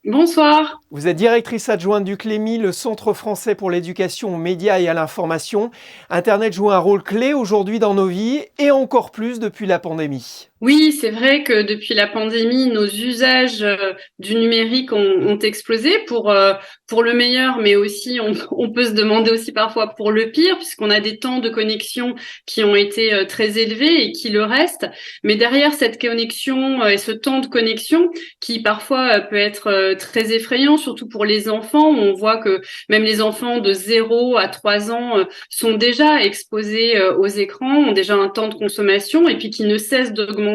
Bonsoir. Vous êtes directrice adjointe du CLEMI, le Centre français pour l'éducation aux médias et à l'information. Internet joue un rôle clé aujourd'hui dans nos vies et encore plus depuis la pandémie. Oui, c'est vrai que depuis la pandémie, nos usages du numérique ont explosé pour le meilleur, mais aussi on peut se demander aussi parfois pour le pire, puisqu'on a des temps de connexion qui ont été très élevés et qui le restent. Mais derrière cette connexion et ce temps de connexion, qui parfois peut être très effrayant, surtout pour les enfants, on voit que même les enfants de 0 à 3 ans sont déjà exposés aux écrans, ont déjà un temps de consommation et puis qui ne cesse d'augmenter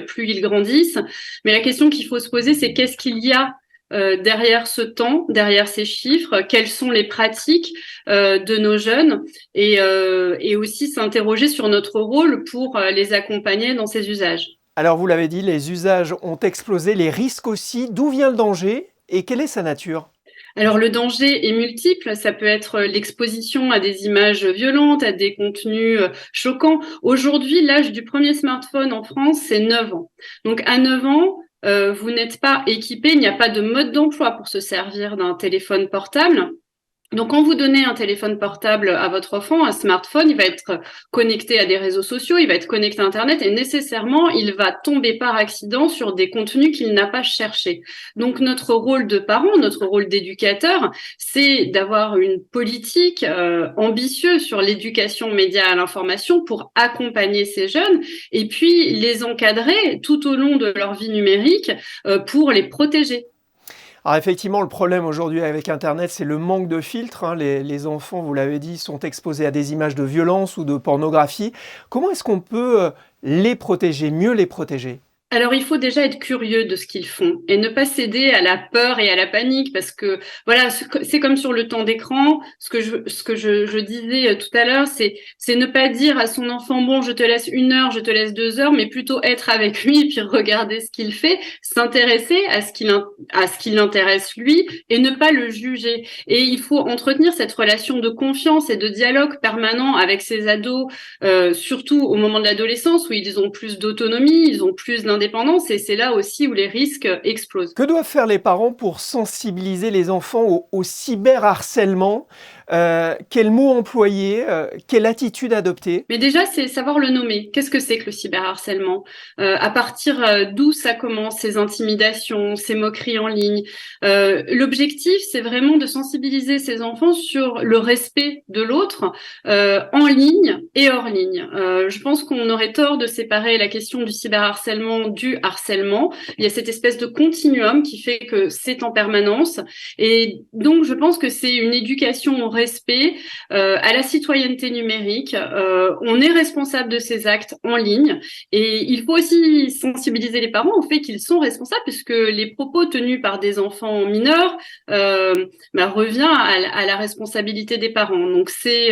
plus ils grandissent. Mais la question qu'il faut se poser, c'est qu'est-ce qu'il y a derrière ce temps, derrière ces chiffres, quelles sont les pratiques de nos jeunes et aussi s'interroger sur notre rôle pour les accompagner dans ces usages. Alors vous l'avez dit, les usages ont explosé, les risques aussi. D'où vient le danger et quelle est sa nature ? Alors le danger est multiple, ça peut être l'exposition à des images violentes, à des contenus choquants. Aujourd'hui, l'âge du premier smartphone en France, c'est 9 ans. Donc à 9 ans, vous n'êtes pas équipé, il n'y a pas de mode d'emploi pour se servir d'un téléphone portable. Donc, quand vous donnez un téléphone portable à votre enfant, un smartphone, il va être connecté à des réseaux sociaux, il va être connecté à Internet et nécessairement, il va tomber par accident sur des contenus qu'il n'a pas cherchés. Donc, notre rôle de parent, notre rôle d'éducateur, c'est d'avoir une politique ambitieuse sur l'éducation média à l'information pour accompagner ces jeunes et puis les encadrer tout au long de leur vie numérique pour les protéger. Alors effectivement, le problème aujourd'hui avec Internet, c'est le manque de filtres. Les enfants, vous l'avez dit, sont exposés à des images de violence ou de pornographie. Comment est-ce qu'on peut les protéger, mieux les protéger ? Alors, il faut déjà être curieux de ce qu'ils font et ne pas céder à la peur et à la panique parce que, voilà, c'est comme sur le temps d'écran. Ce que je disais tout à l'heure, c'est ne pas dire à son enfant, bon, je te laisse 1 heure, je te laisse 2 heures, mais plutôt être avec lui et puis regarder ce qu'il fait, s'intéresser à ce qui l'intéresse lui et ne pas le juger. Et il faut entretenir cette relation de confiance et de dialogue permanent avec ses ados, surtout au moment de l'adolescence où ils ont plus d'autonomie, ils ont plus d'indépendance et c'est là aussi où les risques explosent. Que doivent faire les parents pour sensibiliser les enfants au cyberharcèlement ? Quels mots employer ? Quelle attitude adopter ? Mais déjà, c'est savoir le nommer. Qu'est-ce que c'est que le cyberharcèlement ? À partir d'où ça commence, ces intimidations, ces moqueries en ligne. L'objectif, c'est vraiment de sensibiliser ces enfants sur le respect de l'autre en ligne et hors ligne. Je pense qu'on aurait tort de séparer la question du cyberharcèlement du harcèlement. Il y a cette espèce de continuum qui fait que c'est en permanence. Et donc, je pense que c'est une éducation au respect, à la citoyenneté numérique. On est responsable de ces actes en ligne et il faut aussi sensibiliser les parents au fait qu'ils sont responsables puisque les propos tenus par des enfants mineurs revient à la responsabilité des parents. Donc c'est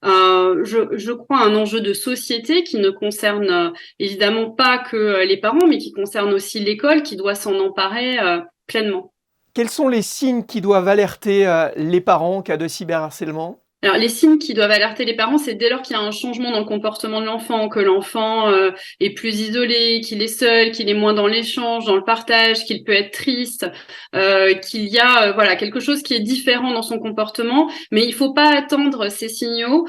je crois un enjeu de société qui ne concerne évidemment pas que les parents, mais qui concerne aussi l'école qui doit s'en emparer pleinement. Quels sont les signes qui doivent alerter les parents en cas de cyberharcèlement ? Alors, les signes qui doivent alerter les parents, c'est dès lors qu'il y a un changement dans le comportement de l'enfant, que l'enfant est plus isolé, qu'il est seul, qu'il est moins dans l'échange, dans le partage, qu'il peut être triste, qu'il y a voilà quelque chose qui est différent dans son comportement. Mais il faut pas attendre ces signaux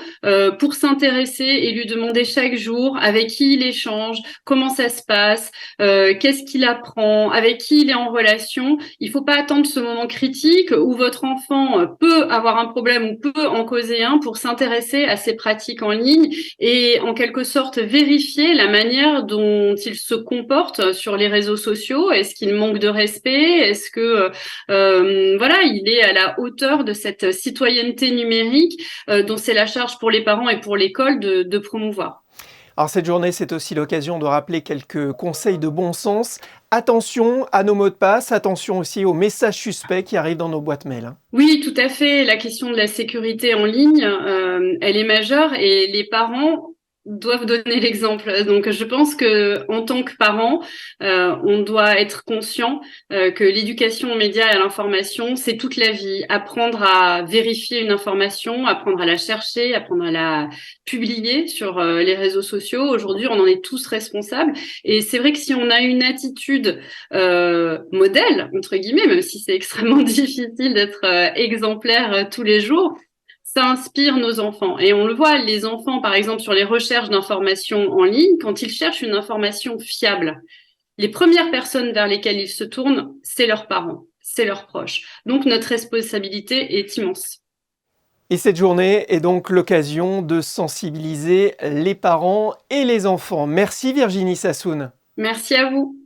pour s'intéresser et lui demander chaque jour avec qui il échange, comment ça se passe, qu'est-ce qu'il apprend, avec qui il est en relation. Il faut pas attendre ce moment critique où votre enfant peut avoir un problème ou peut en causer pour s'intéresser à ces pratiques en ligne et en quelque sorte vérifier la manière dont il se comporte sur les réseaux sociaux. Est-ce qu'il manque de respect ? Est-ce que voilà, il est à la hauteur de cette citoyenneté numérique dont c'est la charge pour les parents et pour l'école de promouvoir. Alors cette journée, c'est aussi l'occasion de rappeler quelques conseils de bon sens. Attention à nos mots de passe, attention aussi aux messages suspects qui arrivent dans nos boîtes mail. Oui, tout à fait. La question de la sécurité en ligne, elle est majeure et les parents doivent donner l'exemple. Donc, je pense que en tant que parent, on doit être conscient que l'éducation aux médias et à l'information, c'est toute la vie. Apprendre à vérifier une information, apprendre à la chercher, apprendre à la publier sur les réseaux sociaux. Aujourd'hui, on en est tous responsables. Et c'est vrai que si on a une attitude modèle, entre guillemets, même si c'est extrêmement difficile d'être exemplaire tous les jours, ça inspire nos enfants. Et on le voit, les enfants, par exemple, sur les recherches d'informations en ligne, quand ils cherchent une information fiable, les premières personnes vers lesquelles ils se tournent, c'est leurs parents, c'est leurs proches. Donc notre responsabilité est immense. Et cette journée est donc l'occasion de sensibiliser les parents et les enfants. Merci Virginie Sassoon. Merci à vous.